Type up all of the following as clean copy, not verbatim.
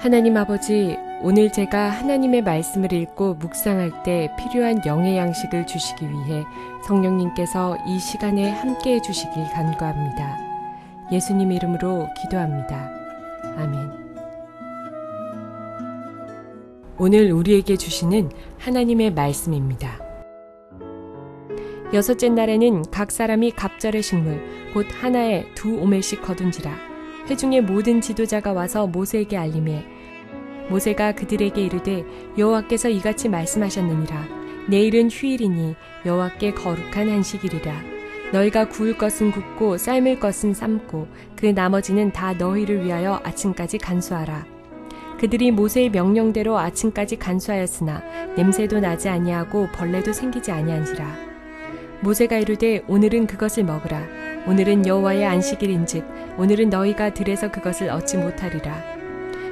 하나님 아버지, 오늘 제가 하나님의 말씀을 읽고 묵상할 때 필요한 영의 양식을 주시기 위해 성령님께서 이 시간에 함께해 주시길 간구합니다. 예수님 이름으로 기도합니다. 아멘. 오늘 우리에게 주시는 하나님의 말씀입니다. 여섯째 날에는 각 사람이 갑절의 식물 곧 하나에 2오멜씩 거둔지라. 회중의 모든 지도자가 와서 모세에게 알림해 모세가 그들에게 이르되 여호와께서 이같이 말씀하셨느니라. 내일은 휴일이니 여호와께 거룩한 안식일이라. 너희가 구울 것은 굽고 삶을 것은 삶고 그 나머지는 다 너희를 위하여 아침까지 간수하라. 그들이 모세의 명령대로 아침까지 간수하였으나 냄새도 나지 아니하고 벌레도 생기지 아니한지라. 모세가 이르되 오늘은 그것을 먹으라. 오늘은 여호와의 안식일인즉 오늘은 너희가 들에서 그것을 얻지 못하리라.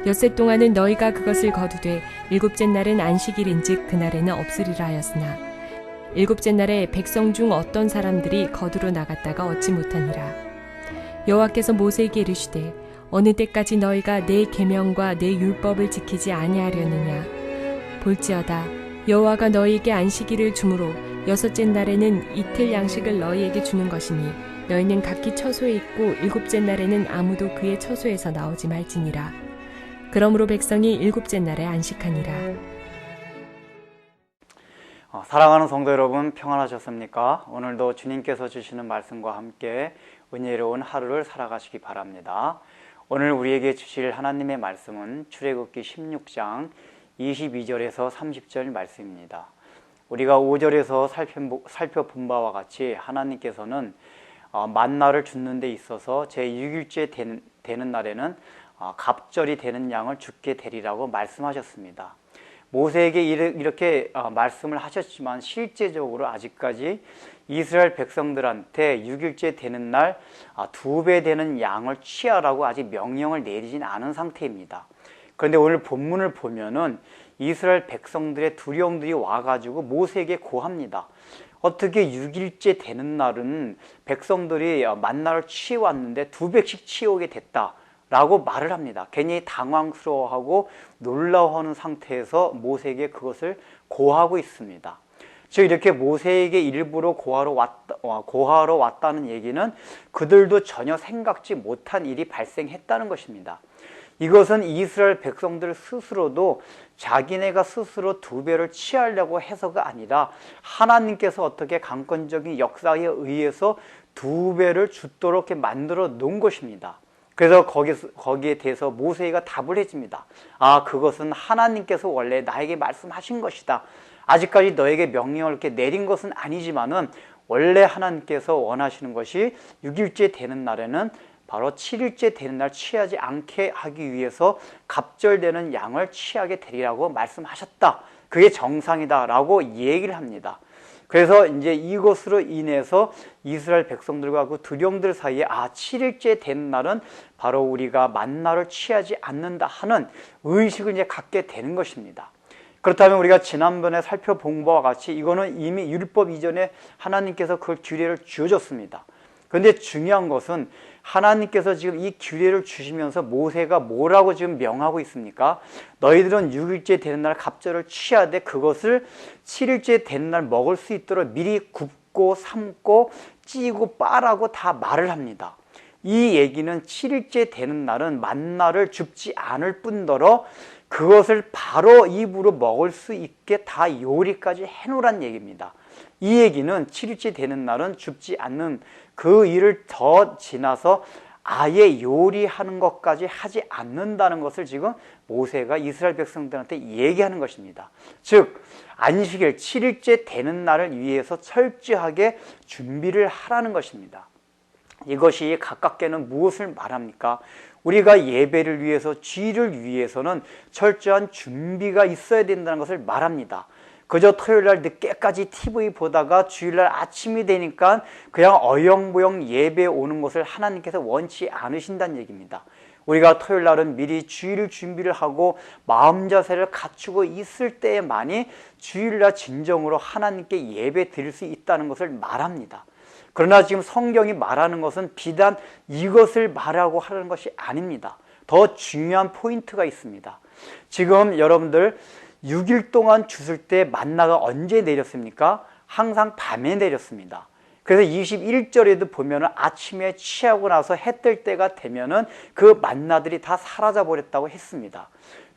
엿새 동안은 너희가 그것을 거두되 일곱째 날은 안식일인즉 그날에는 없으리라 하였으나 일곱째 날에 백성 중 어떤 사람들이 거두러 나갔다가 얻지 못하니라. 여호와께서 모세에게 이르시되 어느 때까지 너희가 내 계명과 내 율법을 지키지 아니하려느냐. 볼지어다 여호와가 너희에게 안식일을 주므로 여섯째 날에는 이틀 양식을 너희에게 주는 것이니 너희는 각기 처소에 있고 일곱째 날에는 아무도 그의 처소에서 나오지 말지니라. 그러므로 백성이 일곱째 날에 안식하니라. 사랑하는 성도 여러분, 평안하셨습니까? 오늘도 주님께서 주시는 말씀과 함께 은혜로운 하루를 살아가시기 바랍니다. 오늘 우리에게 주실 하나님의 말씀은 출애굽기 16장 22절에서 30절 말씀입니다. 우리가 5절에서 살펴본 바와 같이 하나님께서는 만나를 줍는 데 있어서 제6일째 되는 날에는 갑절이 되는 양을 죽게 되리라고 말씀하셨습니다. 모세에게 이렇게 말씀을 하셨지만 실제적으로 아직까지 이스라엘 백성들한테 6일째 되는 날 2배 되는 양을 취하라고 아직 명령을 내리진 않은 상태입니다. 그런데 오늘 본문을 보면은 이스라엘 백성들의 두령들이 와가지고 모세에게 고합니다. 어떻게 6일째 되는 날은 백성들이 만나를 취해왔는데 2배씩 취해오게 됐다 라고 말을 합니다. 괜히 당황스러워하고 놀라워하는 상태에서 모세에게 그것을 고하고 있습니다. 즉 이렇게 모세에게 일부러 고하러 왔다는 얘기는 그들도 전혀 생각지 못한 일이 발생했다는 것입니다. 이것은 이스라엘 백성들 스스로도 자기네가 스스로 2배를 취하려고 해서가 아니라 하나님께서 어떻게 강권적인 역사에 의해서 2배를 주도록 만들어 놓은 것입니다. 그래서 거기에 대해서 모세가 답을 해줍니다. 그것은 하나님께서 원래 나에게 말씀하신 것이다. 아직까지 너에게 명령을 이렇게 내린 것은 아니지만은 원래 하나님께서 원하시는 것이 6일째 되는 날에는 바로 7일째 되는 날 취하지 않게 하기 위해서 갑절되는 양을 취하게 되리라고 말씀하셨다. 그게 정상이다 라고 얘기를 합니다. 그래서 이제 이것으로 인해서 이스라엘 백성들과 그 두령들 사이에 7일째 되는 날은 바로 우리가 만나를 취하지 않는다 하는 의식을 이제 갖게 되는 것입니다. 그렇다면 우리가 지난번에 살펴본 바와 같이 이거는 이미 율법 이전에 하나님께서 그 규례를 주어줬습니다. 그런데 중요한 것은 하나님께서 지금 이 규례를 주시면서 모세가 뭐라고 지금 명하고 있습니까? 너희들은 6일째 되는 날 갑절을 취하되 그것을 7일째 되는 날 먹을 수 있도록 미리 굽고 삶고 찌고 빠라고 다 말을 합니다. 이 얘기는 7일째 되는 날은 만나를 줍지 않을 뿐더러 그것을 바로 입으로 먹을 수 있게 다 요리까지 해놓으란 얘기입니다. 이 얘기는 7일째 되는 날은 줍지 않는 그 일을 더 지나서 아예 요리하는 것까지 하지 않는다는 것을 지금 모세가 이스라엘 백성들한테 얘기하는 것입니다. 즉 안식일 7일째 되는 날을 위해서 철저하게 준비를 하라는 것입니다. 이것이 가깝게는 무엇을 말합니까? 우리가 예배를 위해서 주일을 위해서는 철저한 준비가 있어야 된다는 것을 말합니다. 그저 토요일날 늦게까지 TV 보다가 주일날 아침이 되니까 그냥 어영부영 예배에 오는 것을 하나님께서 원치 않으신다는 얘기입니다. 우리가 토요일날은 미리 주일 준비를 하고 마음 자세를 갖추고 있을 때에만이 주일날 진정으로 하나님께 예배 드릴 수 있다는 것을 말합니다. 그러나 지금 성경이 말하는 것은 비단 이것을 말하고 하는 것이 아닙니다. 더 중요한 포인트가 있습니다. 지금 여러분들 6일 동안 주실 때 만나가 언제 내렸습니까? 항상 밤에 내렸습니다. 그래서 21절에도 보면은 아침에 취하고 나서 해 뜰 때가 되면은 그 만나들이 다 사라져 버렸다고 했습니다.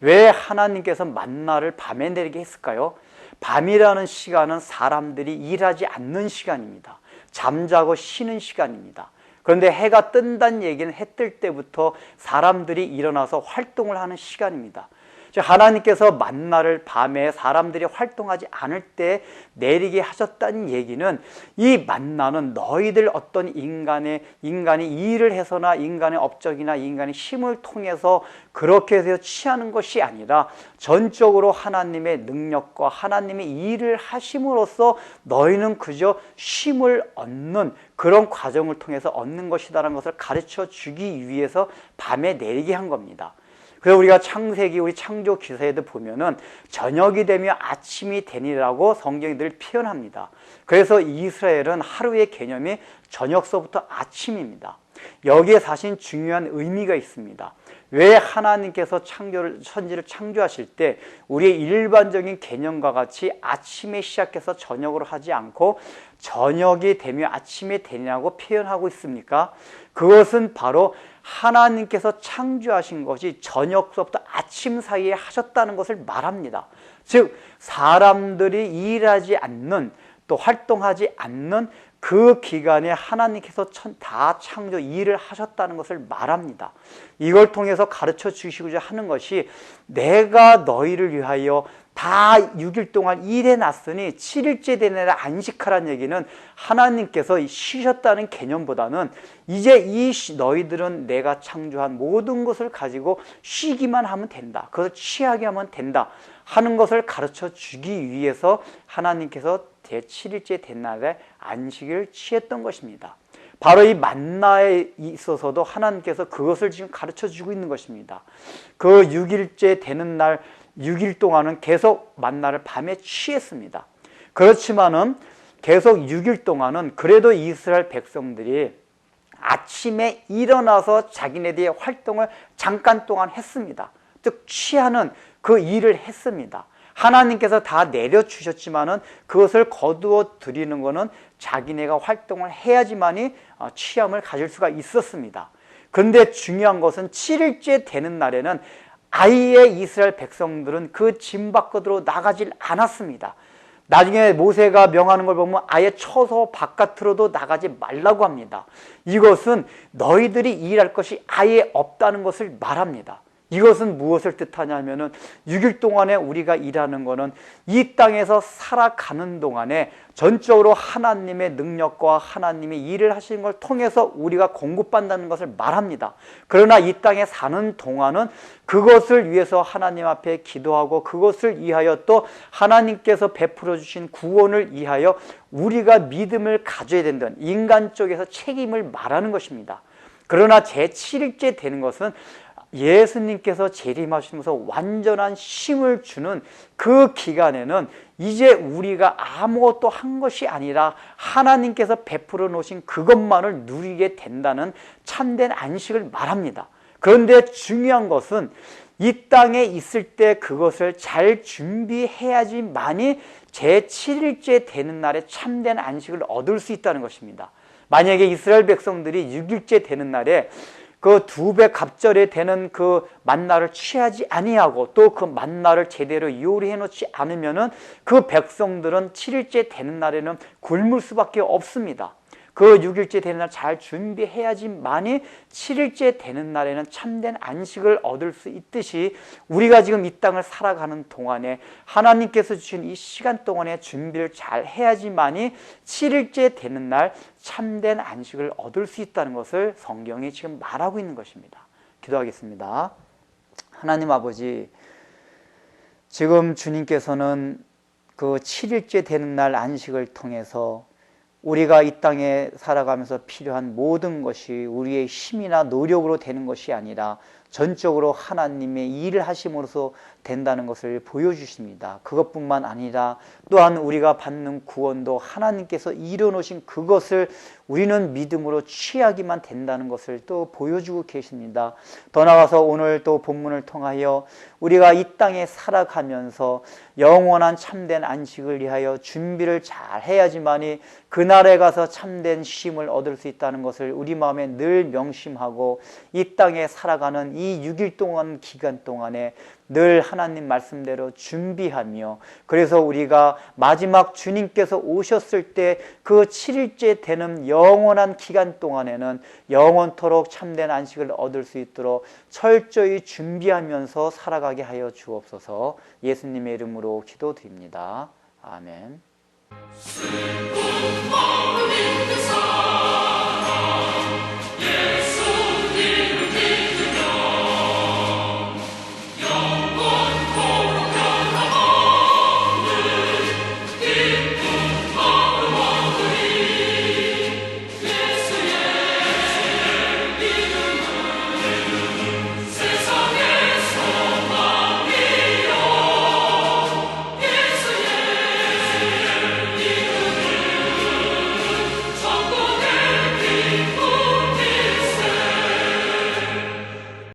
왜 하나님께서 만나를 밤에 내리게 했을까요? 밤이라는 시간은 사람들이 일하지 않는 시간입니다. 잠자고 쉬는 시간입니다. 그런데 해가 뜬다는 얘기는 해 뜰 때부터 사람들이 일어나서 활동을 하는 시간입니다. 하나님께서 만나를 밤에 사람들이 활동하지 않을 때 내리게 하셨다는 얘기는 이 만나는 너희들 어떤 인간이 일을 해서나 인간의 업적이나 인간의 힘을 통해서 그렇게 해서 취하는 것이 아니라 전적으로 하나님의 능력과 하나님의 일을 하심으로써 너희는 그저 쉼을 얻는 그런 과정을 통해서 얻는 것이다라는 것을 가르쳐 주기 위해서 밤에 내리게 한 겁니다. 그래서 우리가 창세기 우리 창조 기사에도 보면은 저녁이 되면 아침이 되니라고 성경이 늘 표현합니다. 그래서 이스라엘은 하루의 개념이 저녁서부터 아침입니다. 여기에 사실 중요한 의미가 있습니다. 왜 하나님께서 천지를 창조하실 때 우리의 일반적인 개념과 같이 아침에 시작해서 저녁으로 하지 않고 저녁이 되면 아침이 되냐고 표현하고 있습니까? 그것은 바로 하나님께서 창조하신 것이 저녁서부터 아침 사이에 하셨다는 것을 말합니다. 즉 사람들이 일하지 않는 또 활동하지 않는 그 기간에 하나님께서 다 창조 일을 하셨다는 것을 말합니다. 이걸 통해서 가르쳐 주시고자 하는 것이 내가 너희를 위하여 다 6일 동안 일해놨으니 7일째 되는 날에 안식하라는 얘기는 하나님께서 쉬셨다는 개념보다는 이제 너희들은 내가 창조한 모든 것을 가지고 쉬기만 하면 된다. 그것을 취하게 하면 된다 하는 것을 가르쳐 주기 위해서 하나님께서 제7일째 된 날에 안식을 취했던 것입니다. 바로 이 만나에 있어서도 하나님께서 그것을 지금 가르쳐 주고 있는 것입니다. 그 6일째 되는 날 6일 동안은 계속 만나를 밤에 취했습니다. 그렇지만은 계속 6일 동안은 그래도 이스라엘 백성들이 아침에 일어나서 자기네들의 활동을 잠깐 동안 했습니다. 즉 취하는 그 일을 했습니다. 하나님께서 다 내려주셨지만은 그것을 거두어 드리는 것은 자기네가 활동을 해야지만이 취함을 가질 수가 있었습니다. 그런데 중요한 것은 7일째 되는 날에는 아예 이스라엘 백성들은 그 진 밖으로 나가질 않았습니다. 나중에 모세가 명하는 걸 보면 아예 처소 바깥으로도 나가지 말라고 합니다. 이것은 너희들이 일할 것이 아예 없다는 것을 말합니다. 이것은 무엇을 뜻하냐면은 6일 동안에 우리가 일하는 것은 이 땅에서 살아가는 동안에 전적으로 하나님의 능력과 하나님의 일을 하시는 걸 통해서 우리가 공급받는다는 것을 말합니다. 그러나 이 땅에 사는 동안은 그것을 위해서 하나님 앞에 기도하고 그것을 위하여 또 하나님께서 베풀어 주신 구원을 위하여 우리가 믿음을 가져야 된다는 인간 쪽에서 책임을 말하는 것입니다. 그러나 제7일째 되는 것은 예수님께서 재림하시면서 완전한 쉼을 주는 그 기간에는 이제 우리가 아무것도 한 것이 아니라 하나님께서 베풀어 놓으신 그것만을 누리게 된다는 참된 안식을 말합니다. 그런데 중요한 것은 이 땅에 있을 때 그것을 잘 준비해야지만이 제7일째 되는 날에 참된 안식을 얻을 수 있다는 것입니다. 만약에 이스라엘 백성들이 6일째 되는 날에 그 2배 갑절에 되는 그 만나를 취하지 아니하고 또 그 만나를 제대로 요리해 놓지 않으면은 그 백성들은 7일째 되는 날에는 굶을 수밖에 없습니다. 그 6일째 되는 날 잘 준비해야지만이 7일째 되는 날에는 참된 안식을 얻을 수 있듯이 우리가 지금 이 땅을 살아가는 동안에 하나님께서 주신 이 시간 동안에 준비를 잘 해야지만이 7일째 되는 날 참된 안식을 얻을 수 있다는 것을 성경이 지금 말하고 있는 것입니다. 기도하겠습니다. 하나님 아버지, 지금 주님께서는 그 7일째 되는 날 안식을 통해서 우리가 이 땅에 살아가면서 필요한 모든 것이 우리의 힘이나 노력으로 되는 것이 아니라 전적으로 하나님의 일을 하심으로써 된다는 것을 보여주십니다. 그것뿐만 아니라 또한 우리가 받는 구원도 하나님께서 이뤄놓으신 그것을 우리는 믿음으로 취하기만 된다는 것을 또 보여주고 계십니다. 더 나아가서 오늘 또 본문을 통하여 우리가 이 땅에 살아가면서 영원한 참된 안식을 위하여 준비를 잘 해야지만이 그날에 가서 참된 쉼을 얻을 수 있다는 것을 우리 마음에 늘 명심하고 이 땅에 살아가는 이 6일 동안 기간 동안에 늘 하나님 말씀대로 준비하며, 그래서 우리가 마지막 주님께서 오셨을 때 그 7일째 되는 영원한 기간 동안에는 영원토록 참된 안식을 얻을 수 있도록 철저히 준비하면서 살아가게 하여 주옵소서. 예수님의 이름으로 기도드립니다. 아멘.